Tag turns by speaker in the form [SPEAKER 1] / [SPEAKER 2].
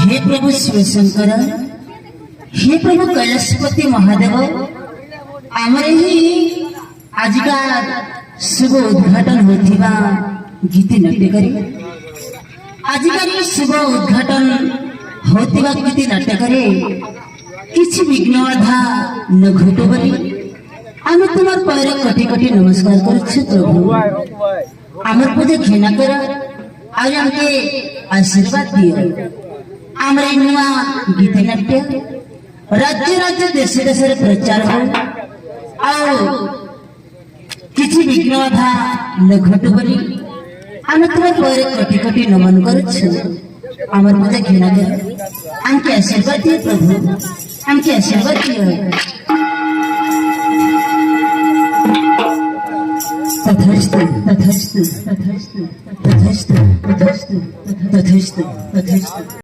[SPEAKER 1] हे प्रभु शिवशंकर, हे प्रभु कैलाशपति महादेव, आमर ही आजिका शुभ उद्घाटन होथिबा गीति नाट्य करी आजिका शुभ उद्घाटन होथिबा गीति नाट्य करे किछि विघ्न बाधा न घटो बोली आमे तुमार पैर कटी कटी नमस्कार करछु प्रभु। आमर पूजा घेना कर और हमके आशीर्वाद दियो। आमर नुआ गीत नाट्य राज्य राज्य देश देश प्रचार हो किछि विघ्न बाधा न घटो बोली आमे तुमार पैर कटी कटी नमन करछु। आमर पूजा घेना कर हमके आशीर्वाद दियो प्रभु, हमके आशीर्वाद दियो। तथस्तु तथस्तु तथस्तु तथस्तु तथस्तु तथस्तु तथस्तु।